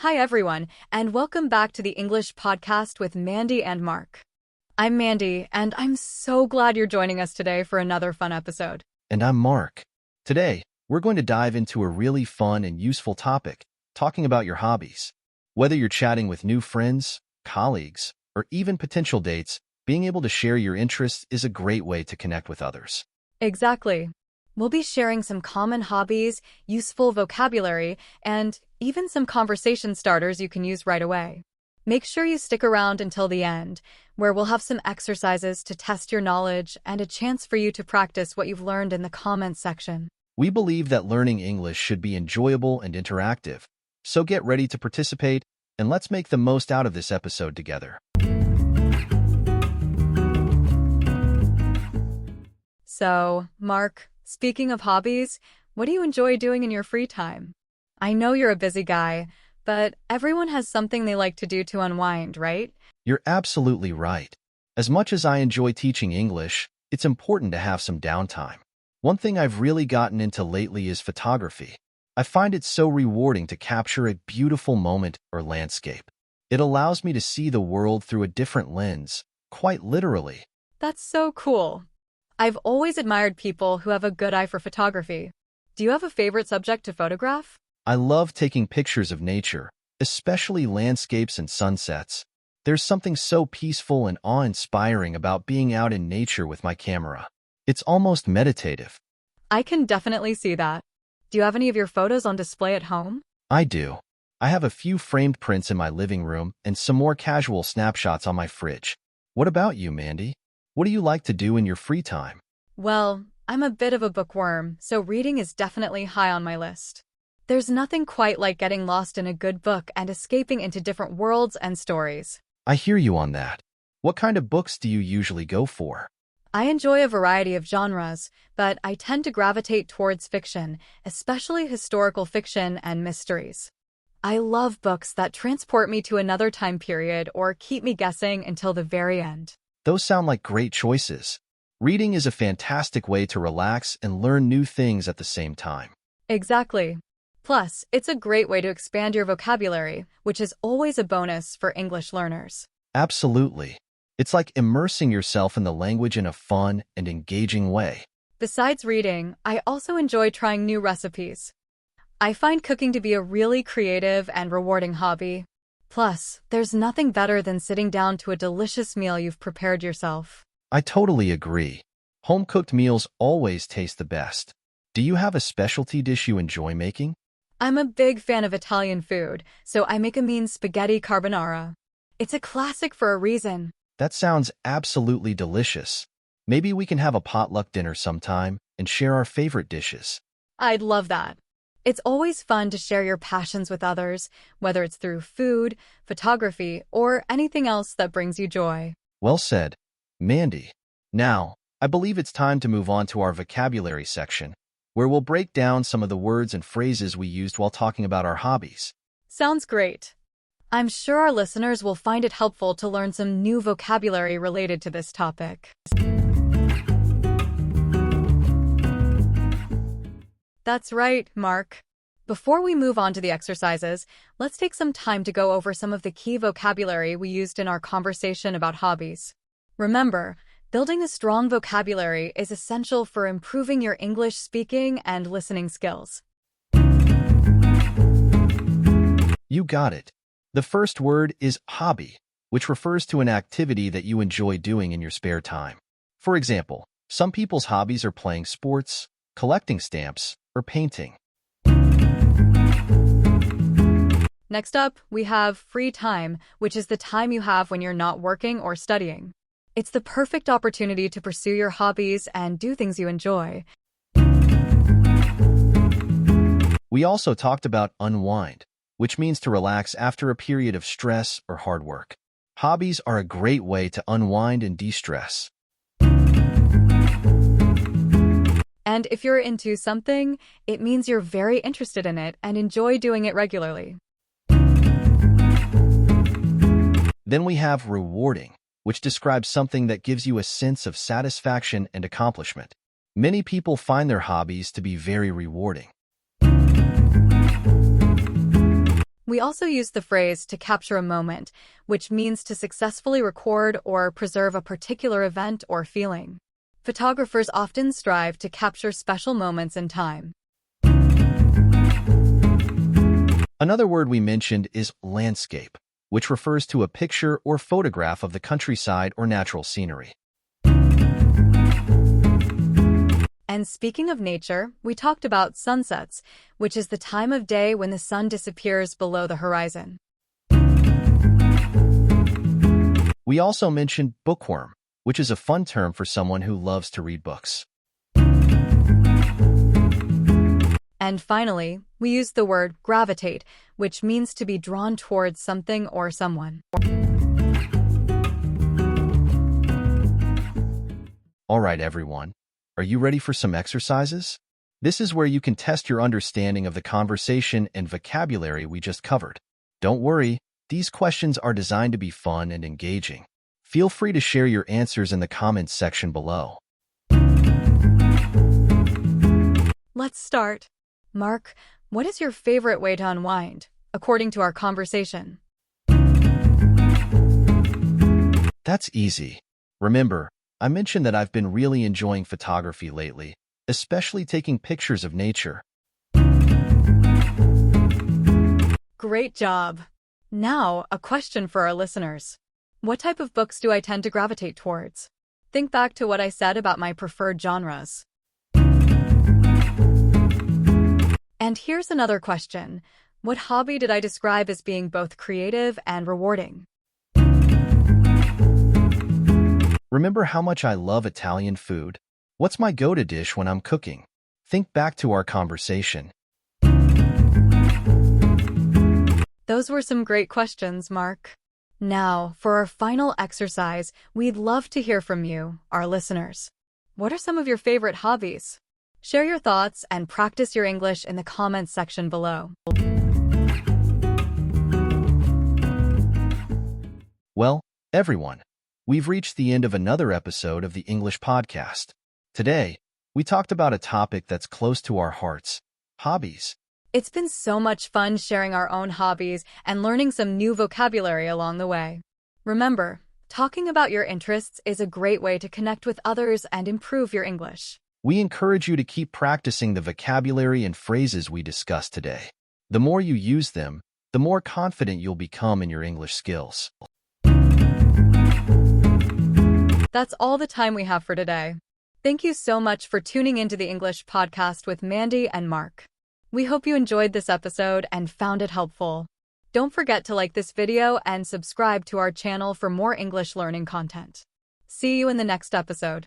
Hi, everyone, and welcome back to the English podcast with Mandy and Mark. I'm Mandy, and I'm so glad you're joining us today for another fun episode. And I'm Mark. Today, we're going to dive into a really fun and useful topic, talking about your hobbies. Whether you're chatting with new friends, colleagues, or even potential dates, being able to share your interests is a great way to connect with others. Exactly. We'll be sharing some common hobbies, useful vocabulary, and even some conversation starters you can use right away. Make sure you stick around until the end, where we'll have some exercises to test your knowledge and a chance for you to practice what you've learned in the comments section. We believe that learning English should be enjoyable and interactive, so get ready to participate, and let's make the most out of this episode together. So, Mark, speaking of hobbies, what do you enjoy doing in your free time? I know you're a busy guy, but everyone has something they like to do to unwind, right? You're absolutely right. As much as I enjoy teaching English, it's important to have some downtime. One thing I've really gotten into lately is photography. I find it so rewarding to capture a beautiful moment or landscape. It allows me to see the world through a different lens, quite literally. That's so cool. I've always admired people who have a good eye for photography. Do you have a favorite subject to photograph? I love taking pictures of nature, especially landscapes and sunsets. There's something so peaceful and awe-inspiring about being out in nature with my camera. It's almost meditative. I can definitely see that. Do you have any of your photos on display at home? I do. I have a few framed prints in my living room and some more casual snapshots on my fridge. What about you, Mandy? What do you like to do in your free time? Well, I'm a bit of a bookworm, so reading is definitely high on my list. There's nothing quite like getting lost in a good book and escaping into different worlds and stories. I hear you on that. What kind of books do you usually go for? I enjoy a variety of genres, but I tend to gravitate towards fiction, especially historical fiction and mysteries. I love books that transport me to another time period or keep me guessing until the very end. Those sound like great choices. Reading is a fantastic way to relax and learn new things at the same time. Exactly. Plus, it's a great way to expand your vocabulary, which is always a bonus for English learners. Absolutely. It's like immersing yourself in the language in a fun and engaging way. Besides reading, I also enjoy trying new recipes. I find cooking to be a really creative and rewarding hobby. Plus, there's nothing better than sitting down to a delicious meal you've prepared yourself. I totally agree. Home-cooked meals always taste the best. Do you have a specialty dish you enjoy making? I'm a big fan of Italian food, so I make a mean spaghetti carbonara. It's a classic for a reason. That sounds absolutely delicious. Maybe we can have a potluck dinner sometime and share our favorite dishes. I'd love that. It's always fun to share your passions with others, whether it's through food, photography, or anything else that brings you joy. Well said, Mandy. Now, I believe it's time to move on to our vocabulary section, where we'll break down some of the words and phrases we used while talking about our hobbies. Sounds great. I'm sure our listeners will find it helpful to learn some new vocabulary related to this topic. That's right, Mark. Before we move on to the exercises, let's take some time to go over some of the key vocabulary we used in our conversation about hobbies. Remember, building a strong vocabulary is essential for improving your English speaking and listening skills. You got it. The first word is hobby, which refers to an activity that you enjoy doing in your spare time. For example, some people's hobbies are playing sports, collecting stamps, or painting. Next up, we have free time, which is the time you have when you're not working or studying. It's the perfect opportunity to pursue your hobbies and do things you enjoy. We also talked about unwind, which means to relax after a period of stress or hard work. Hobbies are a great way to unwind and de-stress. And if you're into something, it means you're very interested in it and enjoy doing it regularly. Then we have rewarding, which describes something that gives you a sense of satisfaction and accomplishment. Many people find their hobbies to be very rewarding. We also use the phrase to capture a moment, which means to successfully record or preserve a particular event or feeling. Photographers often strive to capture special moments in time. Another word we mentioned is landscape, which refers to a picture or photograph of the countryside or natural scenery. And speaking of nature, we talked about sunsets, which is the time of day when the sun disappears below the horizon. We also mentioned bookworm, which is a fun term for someone who loves to read books. And finally, we use the word gravitate, which means to be drawn towards something or someone. All right, everyone. Are you ready for some exercises? This is where you can test your understanding of the conversation and vocabulary we just covered. Don't worry, these questions are designed to be fun and engaging. Feel free to share your answers in the comments section below. Let's start. Mark, what is your favorite way to unwind, according to our conversation? That's easy. Remember, I mentioned that I've been really enjoying photography lately, especially taking pictures of nature. Great job. Now, a question for our listeners. What type of books do I tend to gravitate towards? Think back to what I said about my preferred genres. And here's another question. What hobby did I describe as being both creative and rewarding? Remember how much I love Italian food? What's my go-to dish when I'm cooking? Think back to our conversation. Those were some great questions, Mark. Now, for our final exercise, we'd love to hear from you, our listeners. What are some of your favorite hobbies? Share your thoughts and practice your English in the comments section below. Well, everyone, we've reached the end of another episode of the English podcast. Today, we talked about a topic that's close to our hearts, hobbies. It's been so much fun sharing our own hobbies and learning some new vocabulary along the way. Remember, talking about your interests is a great way to connect with others and improve your English. We encourage you to keep practicing the vocabulary and phrases we discussed today. The more you use them, the more confident you'll become in your English skills. That's all the time we have for today. Thank you so much for tuning into the English podcast with Mandy and Mark. We hope you enjoyed this episode and found it helpful. Don't forget to like this video and subscribe to our channel for more English learning content. See you in the next episode.